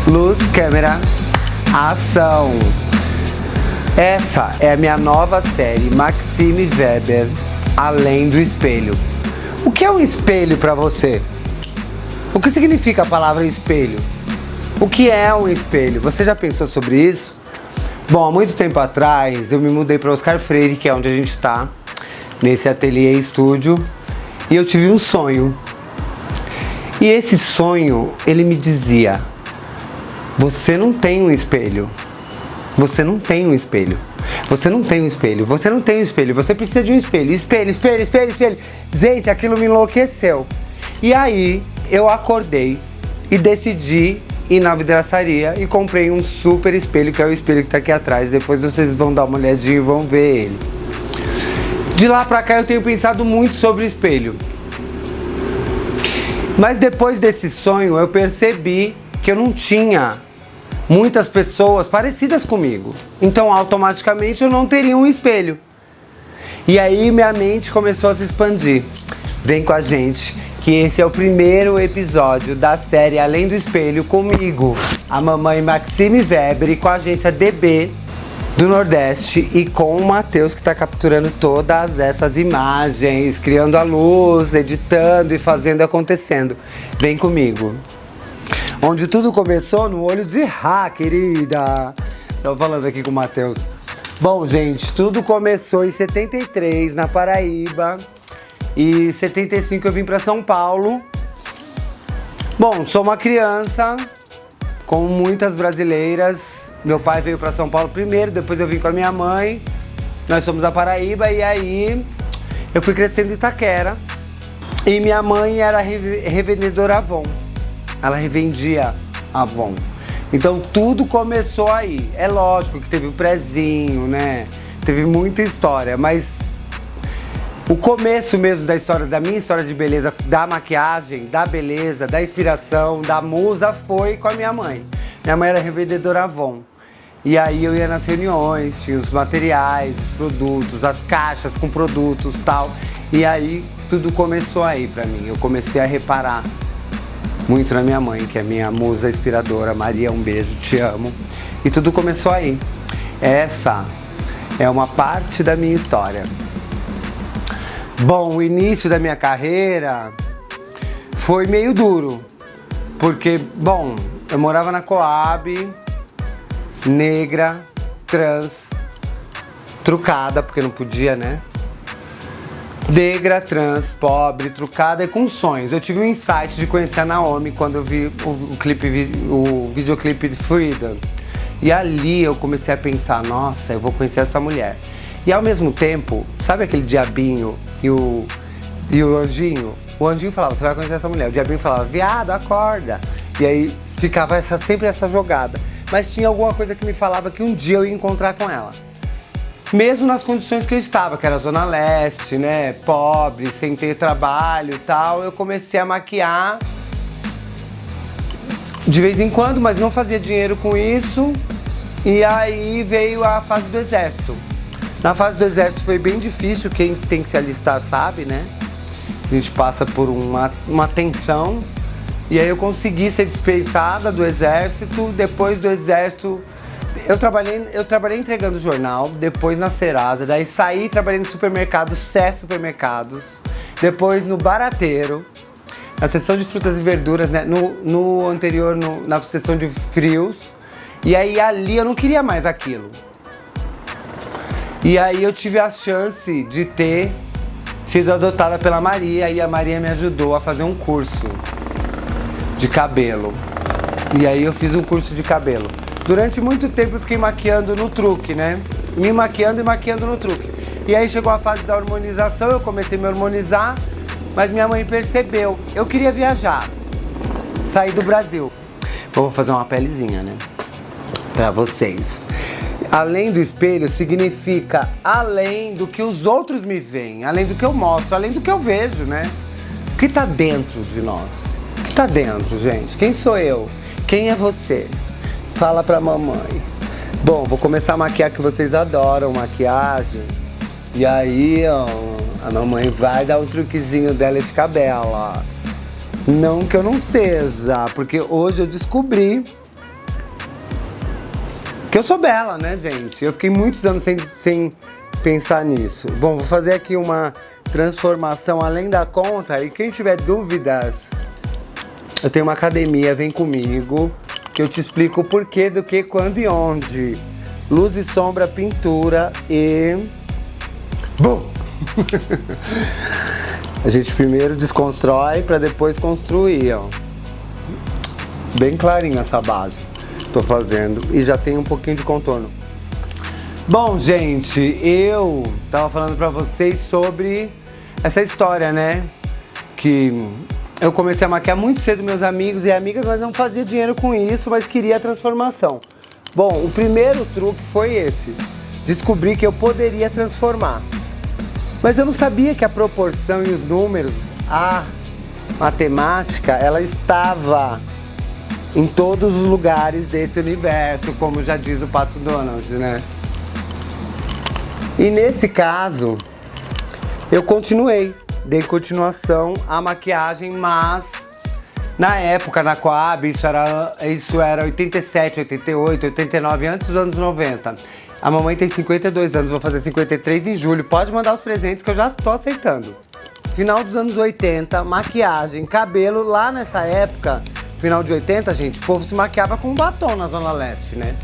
Luz, câmera, ação! Essa é a minha nova série Maxime Weber, Além do Espelho. O que é um espelho para você? O que significa a palavra espelho? O que é um espelho? Você já pensou sobre isso? Bom, há muito tempo atrás eu me mudei para Oscar Freire, que é onde a gente está, nesse ateliê estúdio, e eu tive um sonho. E esse sonho, ele me dizia: você não tem um espelho. Você não tem um espelho. Você não tem um espelho. Você não tem um espelho. Você precisa de um espelho. Espelho, espelho, espelho, espelho. Gente, aquilo me enlouqueceu. E aí, eu acordei e decidi ir na vidraçaria e comprei um super espelho, que é o espelho que tá aqui atrás. Depois vocês vão dar uma olhadinha e vão ver ele. De lá pra cá eu tenho pensado muito sobre espelho. Mas depois desse sonho eu percebi que eu não tinha muitas pessoas parecidas comigo. Então automaticamente eu não teria um espelho. E aí minha mente começou a se expandir. Vem com a gente, que esse é o primeiro episódio da série Além do Espelho comigo, a mamãe Maxime Weber, e com a agência DB do Nordeste, e com o Matheus, que está capturando todas essas imagens, criando a luz, editando e fazendo acontecendo. Vem comigo. Onde tudo começou no olho de Rá, querida. Tô falando aqui com o Matheus. Bom, gente, tudo começou em 73, na Paraíba. E em 75 eu vim para São Paulo. Bom, sou uma criança, como muitas brasileiras. Meu pai veio para São Paulo primeiro, depois eu vim com a minha mãe. Nós somos da Paraíba e aí eu fui crescendo em Itaquera. E minha mãe era revendedora Avon. Ela revendia Avon. Então tudo começou aí. É lógico que teve o prezinho, né? Teve muita história, mas o começo mesmo da história, da minha história de beleza, da maquiagem, da beleza, da inspiração, da musa, foi com a minha mãe. Minha mãe era revendedora Avon. E aí eu ia nas reuniões, tinha os materiais, os produtos, as caixas com produtos e tal. E aí tudo começou aí pra mim. Eu comecei a reparar muito na minha mãe, que é minha musa inspiradora. Maria, um beijo, te amo. E tudo começou aí. Essa é uma parte da minha história. Bom, o início da minha carreira foi meio duro, porque, bom, eu morava na Coab, negra, trans, trucada, porque não podia, né? Negra, trans, pobre, trucada e com sonhos. Eu tive um insight de conhecer a Naomi quando eu vi o videoclipe de Freedom. E ali eu comecei a pensar, nossa, eu vou conhecer essa mulher. E ao mesmo tempo, sabe aquele diabinho e o anjinho? O anjinho falava, você vai conhecer essa mulher. O diabinho falava, viado, acorda. E aí ficava sempre essa jogada. Mas tinha alguma coisa que me falava que um dia eu ia encontrar com ela. Mesmo nas condições que eu estava, que era Zona Leste, né, pobre, sem ter trabalho e tal, eu comecei a maquiar de vez em quando, mas não fazia dinheiro com isso. E aí veio a fase do exército. Na fase do exército foi bem difícil, quem tem que se alistar sabe, né? A gente passa por uma tensão. E aí eu consegui ser dispensada do exército. Depois do exército, eu trabalhei entregando jornal, depois na Serasa, daí saí, trabalhei no supermercado, Supermercados, depois no Barateiro, na seção de frutas e verduras, né? No anterior, na seção de frios. E aí ali eu não queria mais aquilo. E aí eu tive a chance de ter sido adotada pela Maria, e a Maria me ajudou a fazer um curso de cabelo. E aí eu fiz um curso de cabelo. Durante muito tempo eu fiquei maquiando no truque, né? Me maquiando e maquiando no truque. E aí chegou a fase da hormonização, eu comecei a me hormonizar, mas minha mãe percebeu. Eu queria viajar, sair do Brasil. Vou fazer uma pelezinha, né? Pra vocês. Além do espelho significa além do que os outros me veem, além do que eu mostro, além do que eu vejo, né? O que tá dentro de nós? O que tá dentro, gente? Quem sou eu? Quem é você? Fala pra mamãe. Bom, vou começar a maquiar, que vocês adoram maquiagem. E aí, ó, a mamãe vai dar um truquezinho dela e ficar bela. Não que eu não seja, porque hoje eu descobri Porque eu sou bela, né, gente? Eu fiquei muitos anos sem pensar nisso. Bom, vou fazer aqui uma transformação além da conta. E quem tiver dúvidas, eu tenho uma academia, vem comigo, que eu te explico o porquê, do que, quando e onde. Luz e sombra, pintura e... Bum! A gente primeiro desconstrói para depois construir, ó. Bem clarinha essa base. Tô fazendo e já tem um pouquinho de contorno. Bom, gente, eu tava falando pra vocês sobre essa história, né? Que eu comecei a maquiar muito cedo meus amigos e amigas, mas não fazia dinheiro com isso, mas queria a transformação. Bom, o primeiro truque foi esse. Descobri que eu poderia transformar. Mas eu não sabia que a proporção e os números, a matemática, ela estava em todos os lugares desse universo, como já diz o Pato Donald, né? E nesse caso, eu continuei, dei continuação à maquiagem, mas na época, na Coab, isso era 87, 88, 89, antes dos anos 90. A mamãe tem 52 anos, vou fazer 53 em julho. Pode mandar os presentes que eu já estou aceitando. Final dos anos 80, maquiagem, cabelo, lá nessa época, final de 80, gente, o povo se maquiava com batom na Zona Leste, né?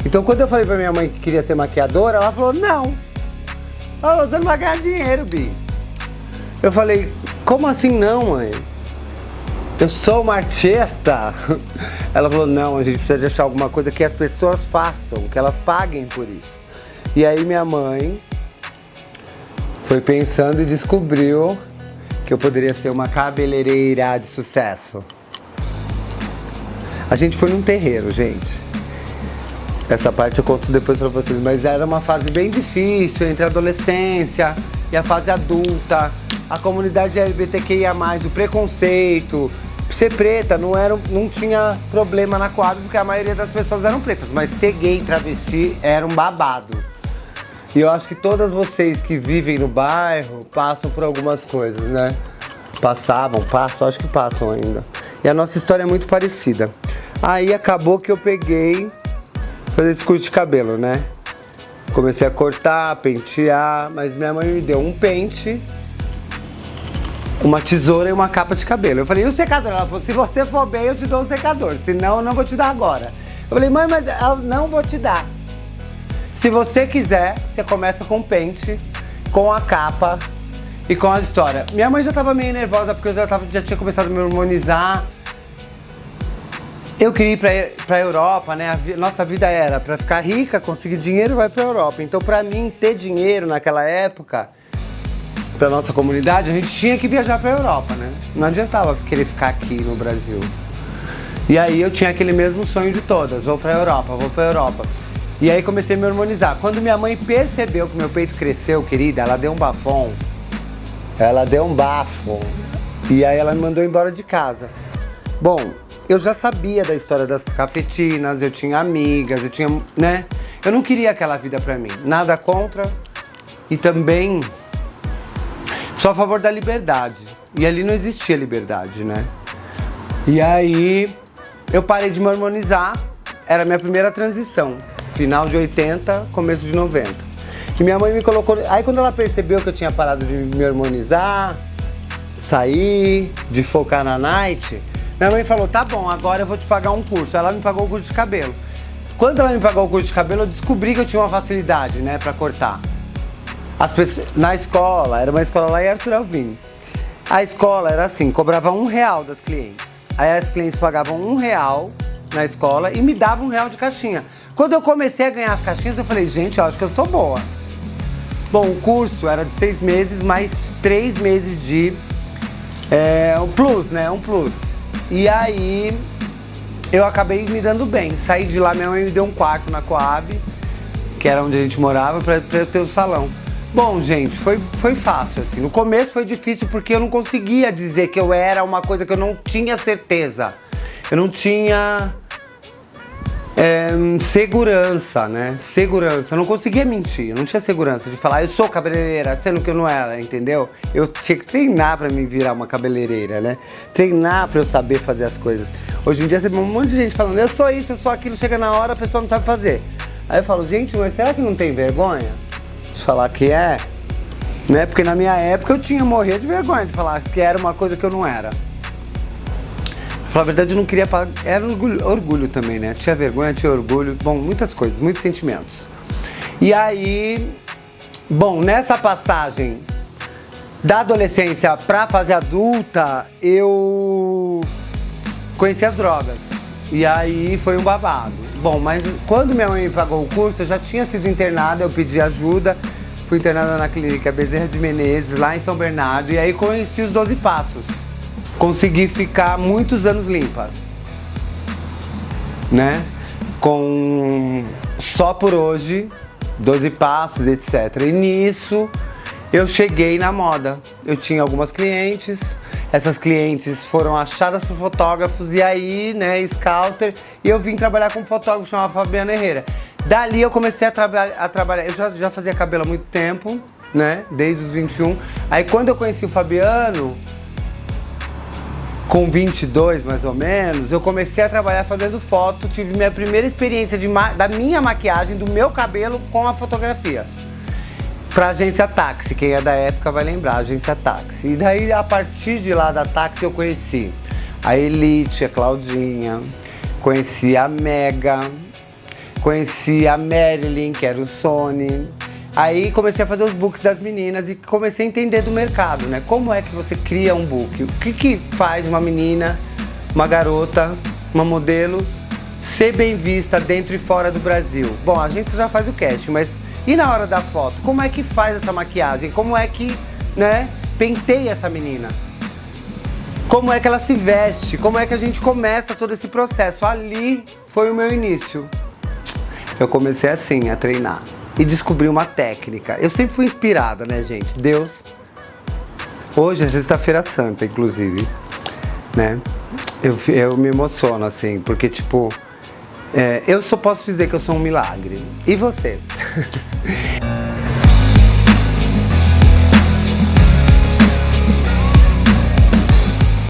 Então quando eu falei pra minha mãe que queria ser maquiadora, ela falou, não. Você não vai ganhar dinheiro, Bi. Eu falei, como assim não, mãe? Eu sou uma artista. Ela falou, não, a gente precisa de achar alguma coisa que as pessoas façam, que elas paguem por isso. E aí minha mãe foi pensando e descobriu que eu poderia ser uma cabeleireira de sucesso. A gente foi num terreiro, gente. Essa parte eu conto depois pra vocês, mas era uma fase bem difícil, entre a adolescência e a fase adulta, a comunidade LGBTQIA+, o preconceito, ser preta não tinha problema na quadra, porque a maioria das pessoas eram pretas, mas ser gay e travesti era um babado. E eu acho que todas vocês que vivem no bairro passam por algumas coisas, né? Passam, acho que passam ainda. E a nossa história é muito parecida. Aí acabou que eu peguei fazer esse curso de cabelo, né? Comecei a cortar, pentear, mas minha mãe me deu um pente, uma tesoura e uma capa de cabelo. Eu falei, e o secador? Ela falou, se você for bem, eu te dou um secador, senão eu não vou te dar agora. Eu falei, mãe, mas eu não vou te dar. Se você quiser, você começa com o pente, com a capa e com a história. Minha mãe já tava meio nervosa, porque eu já tinha começado a me hormonizar. Eu queria ir pra Europa, né? Nossa vida era pra ficar rica, conseguir dinheiro, vai pra Europa. Então, pra mim, ter dinheiro naquela época, pra nossa comunidade, a gente tinha que viajar pra Europa, né? Não adiantava querer ficar aqui no Brasil. E aí eu tinha aquele mesmo sonho de todas, vou pra Europa. E aí comecei a me hormonizar. Quando minha mãe percebeu que meu peito cresceu, querida, ela deu um bafão. Ela deu um bafo. E aí ela me mandou embora de casa. Bom, eu já sabia da história das cafetinas, eu tinha amigas, eu tinha, né? Eu não queria aquela vida pra mim. Nada contra. E também só a favor da liberdade. E ali não existia liberdade, né? E aí eu parei de me hormonizar. Era a minha primeira transição. Final de 80, começo de 90. E minha mãe me colocou... Aí quando ela percebeu que eu tinha parado de me harmonizar, sair, de focar na night, minha mãe falou, tá bom, agora eu vou te pagar um curso. Ela me pagou o curso de cabelo. Quando ela me pagou o curso de cabelo, eu descobri que eu tinha uma facilidade, né, pra cortar. As pessoas... Na escola, era uma escola lá em Arthur Alvim. A escola era assim, cobrava R$1 das clientes. Aí as clientes pagavam R$1 na escola e me davam R$1 de caixinha. Quando eu comecei a ganhar as caixinhas, eu falei, gente, eu acho que eu sou boa. Bom, o curso era de 6 meses, mais 3 meses de um plus, né? Um plus. E aí, eu acabei me dando bem. Saí de lá, minha mãe me deu um quarto na Coab, que era onde a gente morava, pra eu ter o salão. Bom, gente, foi fácil, assim. No começo foi difícil porque eu não conseguia dizer que eu era uma coisa que eu não tinha certeza. Eu não tinha... segurança, né? Segurança. Eu não conseguia mentir, eu não tinha segurança de falar, eu sou cabeleireira, sendo que eu não era, entendeu? Eu tinha que treinar pra me virar uma cabeleireira, né? Treinar pra eu saber fazer as coisas. Hoje em dia você vê um monte de gente falando, eu sou isso, eu sou aquilo, chega na hora, a pessoa não sabe fazer. Aí eu falo, gente, mas será que não tem vergonha de falar que é? Né? Porque na minha época eu tinha morrer de vergonha de falar que era uma coisa que eu não era. Pra falar a verdade, eu não queria falar. Era orgulho também, né? Tinha vergonha, tinha orgulho. Bom, muitas coisas, muitos sentimentos. E aí, bom, nessa passagem da adolescência pra fase adulta, eu conheci as drogas. E aí foi um babado. Bom, mas quando minha mãe me pagou o curso, eu já tinha sido internada, eu pedi ajuda. Fui internada na clínica Bezerra de Menezes, lá em São Bernardo. E aí conheci os 12 Passos. Consegui ficar muitos anos limpa. Né? Com só por hoje, 12 Passos, etc. E nisso eu cheguei na moda. Eu tinha algumas clientes. Essas clientes foram achadas por fotógrafos e aí, né, scouter, e eu vim trabalhar com um fotógrafo chamado Fabiano Herrera. Dali eu comecei a trabalhar, eu já fazia cabelo há muito tempo, né, desde os 21. Aí quando eu conheci o Fabiano, com 22 mais ou menos, eu comecei a trabalhar fazendo foto, tive minha primeira experiência da minha maquiagem, do meu cabelo com a fotografia. Pra agência Táxi, quem é da época vai lembrar, agência Táxi. E daí, a partir de lá da Táxi, eu conheci a Elite, a Claudinha, conheci a Mega, conheci a Marilyn, que era o Sony. Aí comecei a fazer os books das meninas e comecei a entender do mercado, né? Como é que você cria um book? O que faz uma menina, uma garota, uma modelo, ser bem vista dentro e fora do Brasil? Bom, a agência já faz o casting, mas e na hora da foto? Como é que faz essa maquiagem? Como é que, né, penteia essa menina? Como é que ela se veste? Como é que a gente começa todo esse processo? Ali foi o meu início. Eu comecei assim, a treinar. E descobri uma técnica. Eu sempre fui inspirada, né, gente? Deus. Hoje é sexta-feira santa, inclusive. Né? Eu me emociono, assim, porque, tipo... eu só posso dizer que eu sou um milagre. E você?